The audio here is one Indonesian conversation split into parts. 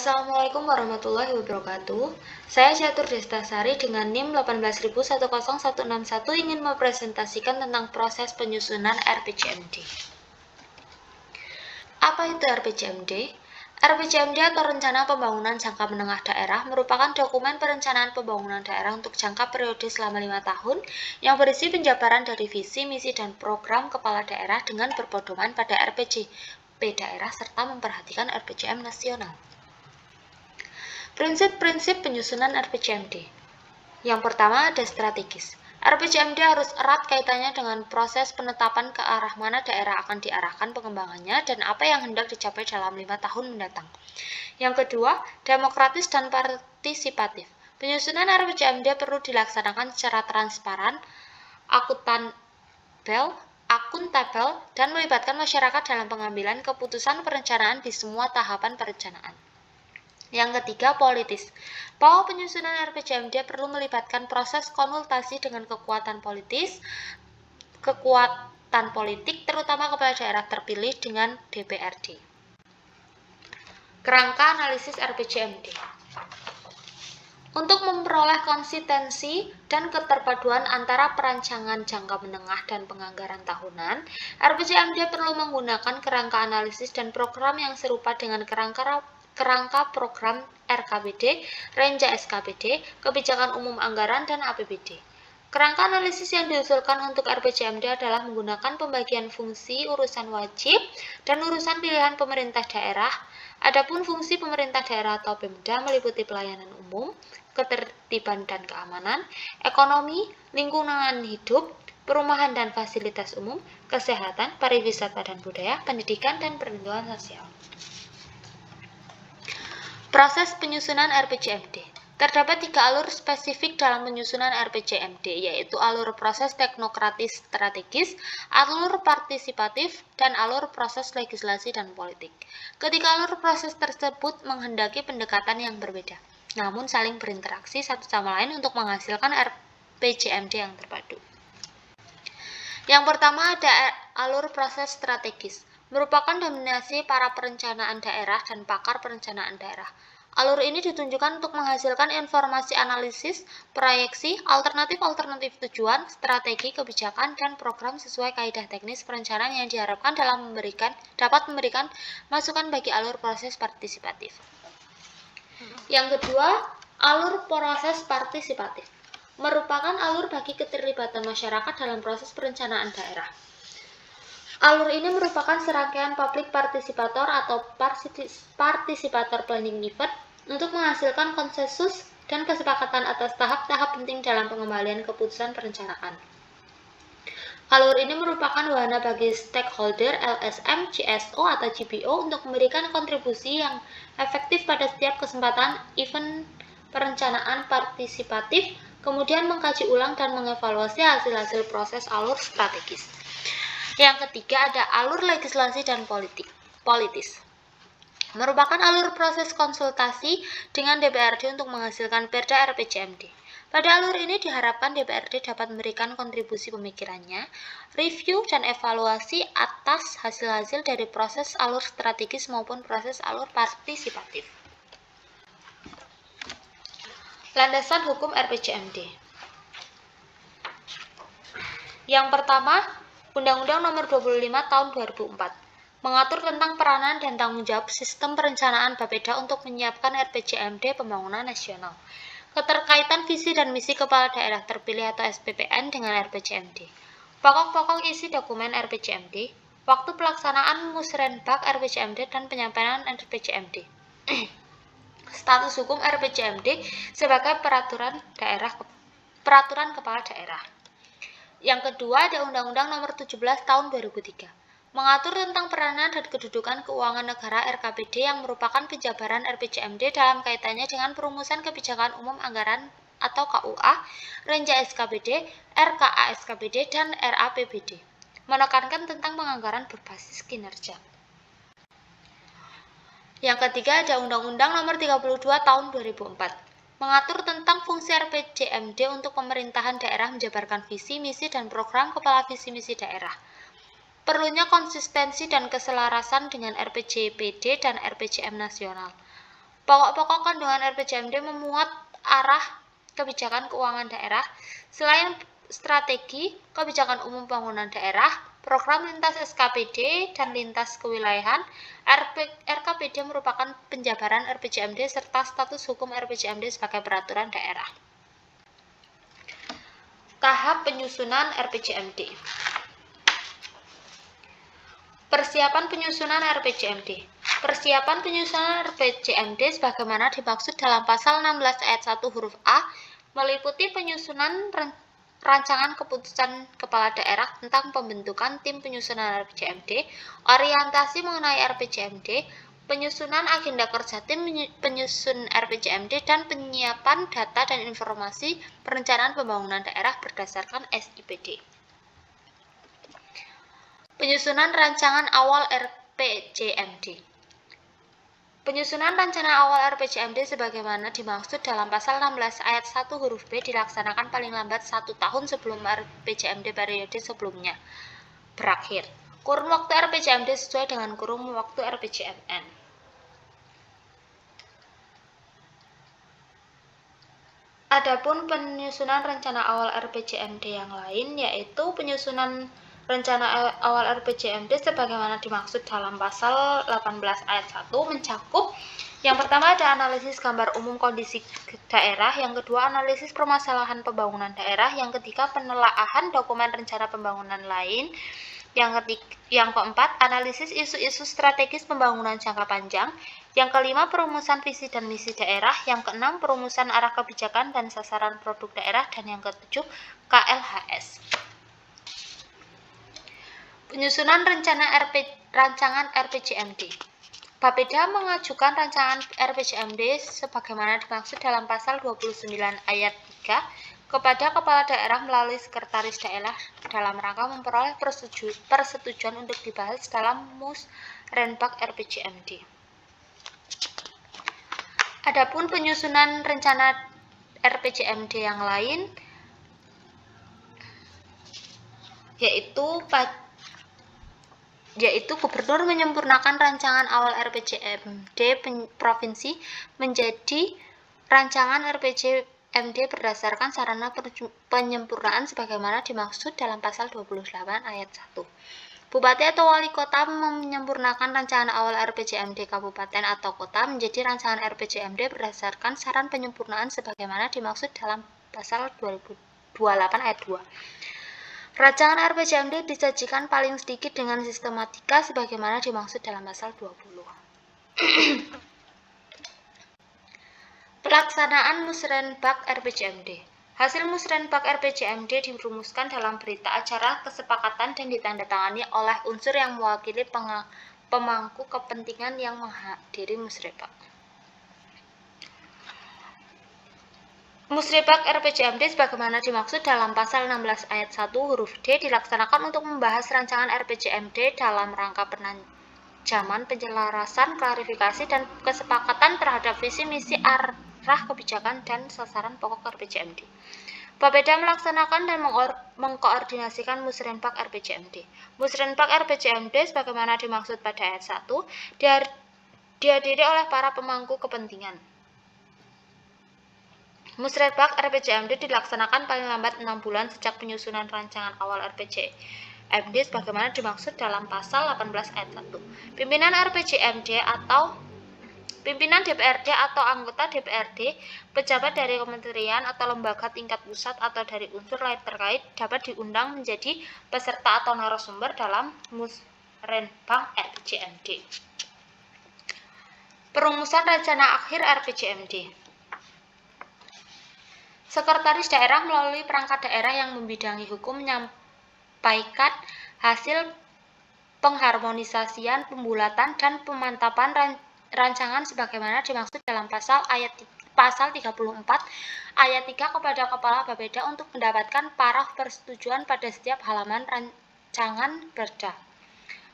Assalamualaikum warahmatullahi wabarakatuh. Saya Catur Destasari dengan NIM 1810161 ingin mempresentasikan tentang proses penyusunan RPJMD. Apa itu RPJMD? RPJMD atau Rencana Pembangunan Jangka Menengah Daerah merupakan dokumen perencanaan pembangunan daerah untuk jangka periode selama 5 tahun yang berisi penjabaran dari visi, misi, dan program kepala daerah dengan berpedoman pada RPJP daerah serta memperhatikan RPJM nasional. Prinsip-prinsip penyusunan RPJMD. Yang pertama ada strategis. RPJMD harus erat kaitannya dengan proses penetapan ke arah mana daerah akan diarahkan pengembangannya dan apa yang hendak dicapai dalam 5 tahun mendatang. Yang kedua, demokratis dan partisipatif. Penyusunan RPJMD perlu dilaksanakan secara transparan, akuntabel, dan melibatkan masyarakat dalam pengambilan keputusan perencanaan di semua tahapan perencanaan. Yang ketiga, politis. Bahwa penyusunan RPJMD perlu melibatkan proses konsultasi dengan kekuatan politik, terutama kepala daerah terpilih dengan DPRD. Kerangka analisis RPJMD. Untuk memperoleh konsistensi dan keterpaduan antara perancangan jangka menengah dan penganggaran tahunan, RPJMD perlu menggunakan kerangka analisis dan program yang serupa dengan kerangka program RKPD, Renja SKPD, Kebijakan Umum Anggaran, dan APBD. Kerangka analisis yang diusulkan untuk RPJMD adalah menggunakan pembagian fungsi urusan wajib dan urusan pilihan pemerintah daerah. Adapun fungsi pemerintah daerah atau Pemda meliputi pelayanan umum, ketertiban dan keamanan, ekonomi, lingkungan hidup, perumahan dan fasilitas umum, kesehatan, pariwisata dan budaya, pendidikan, dan perlindungan sosial. Proses penyusunan RPJMD. Terdapat 3 alur spesifik dalam penyusunan RPJMD, yaitu alur proses teknokratis strategis, alur partisipatif, dan alur proses legislasi dan politik. Ketiga alur proses tersebut menghendaki pendekatan yang berbeda, namun saling berinteraksi satu sama lain untuk menghasilkan RPJMD yang terpadu. Yang pertama ada alur proses strategis, merupakan dominasi para perencanaan daerah dan pakar perencanaan daerah. Alur ini ditunjukkan untuk menghasilkan informasi analisis, proyeksi, alternatif tujuan, strategi, kebijakan, dan program sesuai kaidah teknis perencanaan yang diharapkan dapat memberikan masukan bagi alur proses partisipatif. Yang kedua, alur proses partisipatif, merupakan alur bagi keterlibatan masyarakat dalam proses perencanaan daerah. Alur ini merupakan serangkaian public participator atau participator planning event untuk menghasilkan konsensus dan kesepakatan atas tahap-tahap penting dalam pengembalian keputusan perencanaan. Alur ini merupakan wahana bagi stakeholder LSM, CSO, atau GPO untuk memberikan kontribusi yang efektif pada setiap kesempatan event perencanaan partisipatif, kemudian mengkaji ulang dan mengevaluasi hasil-hasil proses alur strategis. Yang ketiga ada alur legislasi dan politis. Merupakan alur proses konsultasi dengan DPRD untuk menghasilkan Perda RPJMD. Pada alur ini diharapkan DPRD dapat memberikan kontribusi pemikirannya, review dan evaluasi atas hasil-hasil dari proses alur strategis maupun proses alur partisipatif. Landasan hukum RPJMD. Yang pertama, Undang-Undang Nomor 25 Tahun 2004 mengatur tentang peranan dan tanggung jawab sistem perencanaan Bapeda untuk menyiapkan RPJMD Pembangunan Nasional. Keterkaitan visi dan misi kepala daerah terpilih atau SPPN dengan RPJMD. Pokok-pokok isi dokumen RPJMD, waktu pelaksanaan musrenbak RPJMD dan penyampaian RPJMD. Status hukum RPJMD sebagai peraturan kepala daerah. Yang kedua ada Undang-Undang Nomor 17 Tahun 2003 mengatur tentang peranan dan kedudukan keuangan negara RKPD yang merupakan penjabaran RPJMD dalam kaitannya dengan perumusan kebijakan umum anggaran atau KUA, Renja SKPD, RKA SKPD, dan RAPBD. Menekankan tentang penganggaran berbasis kinerja. Yang ketiga ada Undang-Undang Nomor 32 Tahun 2004 mengatur tentang fungsi RPJMD untuk pemerintahan daerah menjabarkan visi, misi, dan program kepala visi misi daerah. Perlunya konsistensi dan keselarasan dengan RPJPD dan RPJM nasional. Pokok-pokok kandungan RPJMD memuat arah kebijakan keuangan daerah, selain strategi, kebijakan umum pembangunan daerah, program lintas SKPD dan lintas kewilayahan. RKPD merupakan penjabaran RPJMD serta status hukum RPJMD sebagai peraturan daerah. Tahap penyusunan RPJMD. Persiapan penyusunan RPJMD. Persiapan penyusunan RPJMD sebagaimana dimaksud dalam pasal 16 ayat 1 huruf A meliputi penyusunan rancangan keputusan kepala daerah tentang pembentukan tim penyusunan RPJMD, orientasi mengenai RPJMD, penyusunan agenda kerja tim penyusun RPJMD, dan penyiapan data dan informasi perencanaan pembangunan daerah berdasarkan SIPD. Penyusunan rancangan awal RPJMD. Penyusunan rencana awal RPJMD sebagaimana dimaksud dalam pasal 16 ayat 1 huruf B dilaksanakan paling lambat 1 tahun sebelum RPJMD periode sebelumnya berakhir. Kurun waktu RPJMD sesuai dengan kurun waktu RPJMN. Adapun penyusunan rencana awal RPJMD yang lain yaitu penyusunan rencana awal RPJMD sebagaimana dimaksud dalam pasal 18 ayat 1 mencakup yang pertama ada analisis gambar umum kondisi daerah, yang kedua analisis permasalahan pembangunan daerah, yang ketiga penelaahan dokumen rencana pembangunan lain, yang keempat analisis isu-isu strategis pembangunan jangka panjang, yang kelima perumusan visi dan misi daerah, yang keenam perumusan arah kebijakan dan sasaran produk daerah, dan yang ketujuh KLHS. Penyusunan rancangan RPJMD. Bapeda mengajukan rancangan RPJMD sebagaimana dimaksud dalam pasal 29 ayat 3 kepada kepala daerah melalui sekretaris daerah dalam rangka memperoleh persetujuan untuk dibahas dalam Musrenbag RPJMD. Adapun penyusunan rencana RPJMD yang lain yaitu gubernur menyempurnakan rancangan awal RPJMD provinsi menjadi rancangan RPJMD berdasarkan sarana penyempurnaan sebagaimana dimaksud dalam pasal 28 ayat 1. Bupati atau wali kota menyempurnakan rancangan awal RPJMD kabupaten atau kota menjadi rancangan RPJMD berdasarkan saran penyempurnaan sebagaimana dimaksud dalam pasal 28 ayat 2. Rancangan RPJMD disajikan paling sedikit dengan sistematika sebagaimana dimaksud dalam pasal 20. Pelaksanaan Musrenbag RPJMD. Hasil Musrenbag RPJMD dirumuskan dalam berita acara kesepakatan dan ditandatangani oleh unsur yang mewakili pemangku kepentingan yang menghadiri Musrenbag. Musrenbag RPJMD sebagaimana dimaksud dalam pasal 16 ayat 1 huruf D dilaksanakan untuk membahas rancangan RPJMD dalam rangka penajaman, penyelarasan, klarifikasi, dan kesepakatan terhadap visi misi arah kebijakan dan sasaran pokok RPJMD. Bapeda melaksanakan dan mengkoordinasikan Musrenbag RPJMD. Musrenbag RPJMD sebagaimana dimaksud pada ayat 1 dihadiri oleh para pemangku kepentingan. Musrenbag RPJMD dilaksanakan paling lambat 6 bulan sejak penyusunan rancangan awal RPJMD sebagaimana dimaksud dalam pasal 18 ayat 1. Pimpinan DPRD atau anggota DPRD, pejabat dari kementerian atau lembaga tingkat pusat atau dari unsur lain terkait dapat diundang menjadi peserta atau narasumber dalam Musrenbag RPJMD. Perumusan rencana akhir RPJMD. Sekretaris daerah melalui perangkat daerah yang membidangi hukum menyampaikan hasil pengharmonisasian, pembulatan, dan pemantapan rancangan sebagaimana dimaksud dalam pasal 34 ayat 3 kepada Kepala Bapeda untuk mendapatkan paraf persetujuan pada setiap halaman rancangan perda.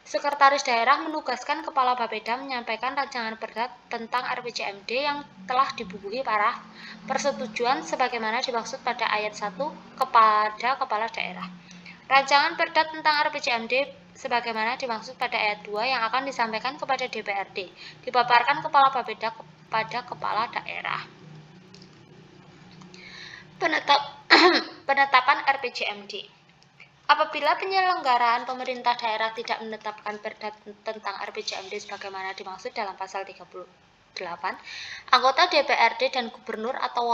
Sekretaris daerah menugaskan Kepala Bapeda menyampaikan rancangan perda tentang RPJMD yang telah dibubuhi paraf persetujuan sebagaimana dimaksud pada ayat 1 kepada Kepala Daerah. Rancangan perda tentang RPJMD sebagaimana dimaksud pada ayat 2 yang akan disampaikan kepada DPRD, dipaparkan Kepala Bapeda kepada kepala daerah. Penetapan RPJMD. Apabila penyelenggaraan pemerintah daerah tidak menetapkan perda tentang RPJMD sebagaimana dimaksud dalam pasal 38, anggota DPRD dan gubernur atau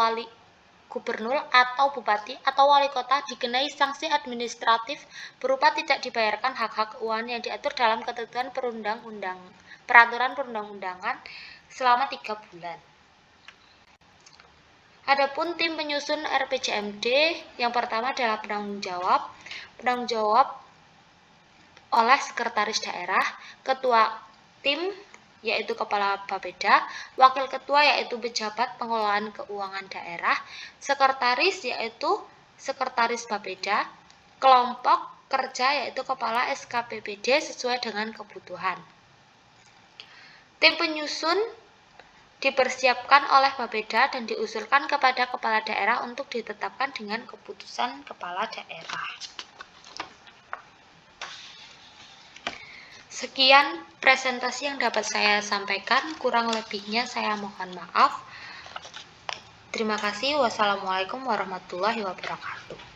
bupati atau wali kota dikenai sanksi administratif berupa tidak dibayarkan hak-hak keuangan yang diatur dalam ketentuan peraturan perundang-undangan selama 3 bulan. Adapun tim penyusun RPJMD, yang pertama adalah penanggung jawab oleh sekretaris daerah, ketua tim yaitu kepala Bapeda, wakil ketua yaitu pejabat pengelolaan keuangan daerah, sekretaris yaitu sekretaris Bapeda, kelompok kerja yaitu kepala SKPPD sesuai dengan kebutuhan. Tim penyusun dipersiapkan oleh Bapeda dan diusulkan kepada kepala daerah untuk ditetapkan dengan keputusan kepala daerah. Sekian presentasi yang dapat saya sampaikan, kurang lebihnya saya mohon maaf. Terima kasih. Wassalamualaikum warahmatullahi wabarakatuh.